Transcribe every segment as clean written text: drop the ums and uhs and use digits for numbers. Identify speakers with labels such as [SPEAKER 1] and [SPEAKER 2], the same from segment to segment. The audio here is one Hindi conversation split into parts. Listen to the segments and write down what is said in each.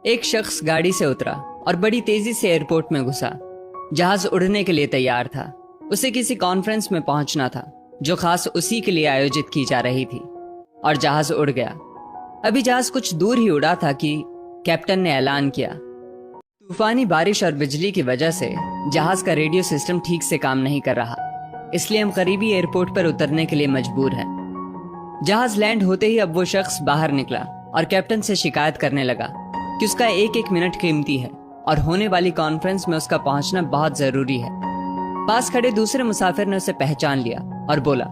[SPEAKER 1] एक शख्स गाड़ी से उतरा और बड़ी तेजी से एयरपोर्ट में घुसा। जहाज उड़ने के लिए तैयार था। उसे किसी कॉन्फ्रेंस में पहुंचना था जो खास उसी के लिए आयोजित की जा रही थी, और जहाज उड़ गया। अभी जहाज कुछ दूर ही उड़ा था कि कैप्टन ने ऐलान किया, तूफानी बारिश और बिजली की वजह से जहाज का रेडियो सिस्टम ठीक से काम नहीं कर रहा, इसलिए हम करीबी एयरपोर्ट पर उतरने के लिए मजबूर हैं। जहाज लैंड होते ही अब वो शख्स बाहर निकला और कैप्टन से शिकायत करने लगा कि उसका एक एक मिनट कीमती है और होने वाली कॉन्फ्रेंस में उसका पहुंचना बहुत जरूरी है। पास खड़े दूसरे मुसाफिर ने उसे पहचान लिया और बोला,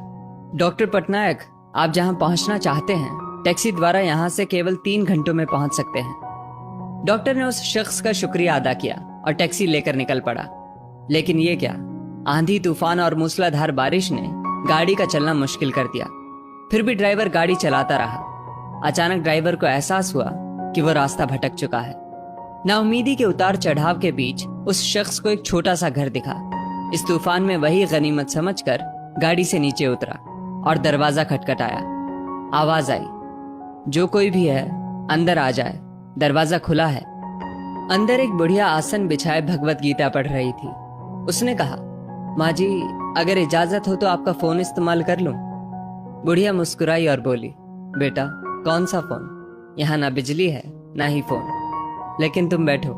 [SPEAKER 1] डॉक्टर पटनायक, आप जहां पहुंचना चाहते हैं टैक्सी द्वारा यहां से केवल 3 घंटों में पहुंच सकते हैं। डॉक्टर ने उस शख्स का शुक्रिया अदा किया और टैक्सी लेकर निकल पड़ा। लेकिन ये क्या, आंधी तूफान और मूसलाधार बारिश ने गाड़ी का चलना मुश्किल कर दिया। फिर भी ड्राइवर गाड़ी चलाता रहा। अचानक ड्राइवर को एहसास हुआ कि वो रास्ता भटक चुका है। नाउमीदी के उतार चढ़ाव के बीच उस शख्स को एक छोटा सा घर दिखा। इस तूफान में वही गनीमत समझकर गाड़ी से नीचे उतरा और दरवाजा खटखटाया। आवाज आई, जो कोई भी है अंदर आ जाए, दरवाजा खुला है। अंदर एक बुढ़िया आसन बिछाए भगवत गीता पढ़ रही थी। उसने कहा, माँ जी, अगर इजाजत हो तो आपका फोन इस्तेमाल कर लूं। बुढ़िया मुस्कुराई और बोली, बेटा, कौन सा फोन? यहाँ ना बिजली है ना ही फोन। लेकिन तुम बैठो,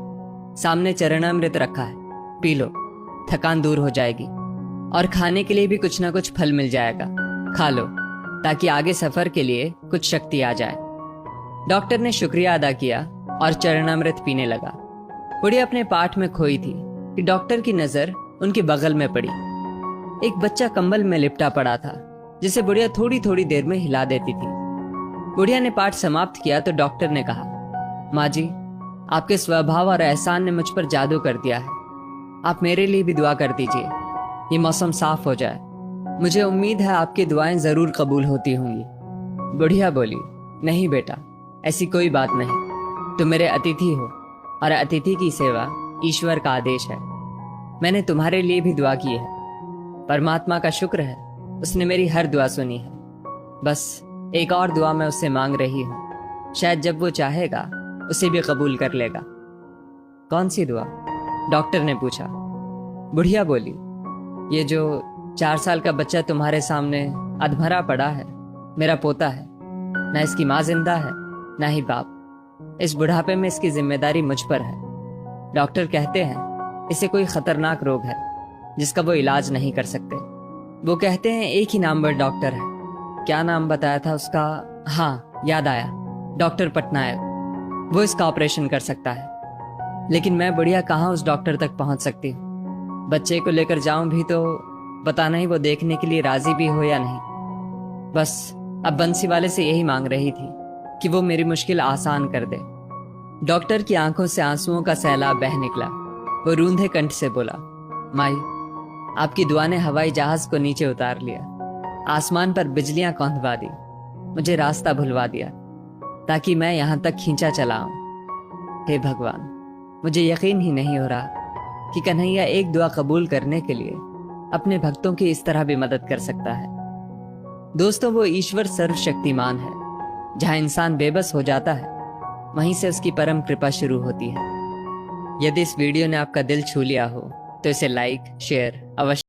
[SPEAKER 1] सामने चरणामृत रखा है, पी लो, थकान दूर हो जाएगी। और खाने के लिए भी कुछ ना कुछ फल मिल जाएगा, खा लो, ताकि आगे सफर के लिए कुछ शक्ति आ जाए। डॉक्टर ने शुक्रिया अदा किया और चरणामृत पीने लगा। बुढ़िया अपने पाठ में खोई थी कि डॉक्टर की नजर उनके बगल में पड़ी। एक बच्चा कंबल में लिपटा पड़ा था, जिसे बुढ़िया थोड़ी थोड़ी देर में हिला देती थी। बुढ़िया ने पाठ समाप्त किया तो डॉक्टर ने कहा, माँ जी, आपके स्वभाव और एहसान ने मुझ पर जादू कर दिया है। आप मेरे लिए भी दुआ कर दीजिए, ये मौसम साफ हो जाए। मुझे उम्मीद है आपकी दुआएं जरूर कबूल होती होंगी। बुढ़िया बोली, नहीं बेटा, ऐसी कोई बात नहीं। तुम मेरे अतिथि हो और अतिथि की सेवा ईश्वर का आदेश है। मैंने तुम्हारे लिए भी दुआ की है। परमात्मा का शुक्र है, उसने मेरी हर दुआ सुनी है। बस एक और दुआ मैं उससे मांग रही हूँ, शायद जब वो चाहेगा उसे भी कबूल कर लेगा। कौन सी दुआ? डॉक्टर ने पूछा। बुढ़िया बोली, ये जो 4 साल का बच्चा तुम्हारे सामने अधमरा पड़ा है, मेरा पोता है। ना इसकी माँ जिंदा है ना ही बाप। इस बुढ़ापे में इसकी जिम्मेदारी मुझ पर है। डॉक्टर कहते हैं इसे कोई खतरनाक रोग है जिसका वो इलाज नहीं कर सकते। वो कहते हैं एक ही नामवर डॉक्टर है। क्या नाम बताया था उसका? हाँ, याद आया, डॉक्टर पटनायक। वो इसका ऑपरेशन कर सकता है। लेकिन मैं बुढ़िया कहाँ उस डॉक्टर तक पहुंच सकती हूँ? बच्चे को लेकर जाऊं भी तो पता नहीं वो देखने के लिए राजी भी हो या नहीं। बस अब बंसी वाले से यही मांग रही थी कि वो मेरी मुश्किल आसान कर दे। डॉक्टर की आंखों से आंसुओं का सैलाब बह निकला। वो रूंधे कंठ से बोला, माई, आपकी दुआ ने हवाई जहाज को नीचे उतार लिया, आसमान पर बिजलियां कौंधवा दी, मुझे रास्ता भुलवा दिया ताकि मैं यहां तक खींचा चला आऊं। हे भगवान, मुझे यकीन ही नहीं हो रहा कि कन्हैया एक दुआ कबूल करने के लिए अपने भक्तों की इस तरह भी मदद कर सकता है। दोस्तों, वो ईश्वर सर्वशक्तिमान है। जहां इंसान बेबस हो जाता है, वहीं से उसकी परम कृपा शुरू होती है। यदि इस वीडियो ने आपका दिल छू लिया हो तो इसे लाइक, शेयर अवश्य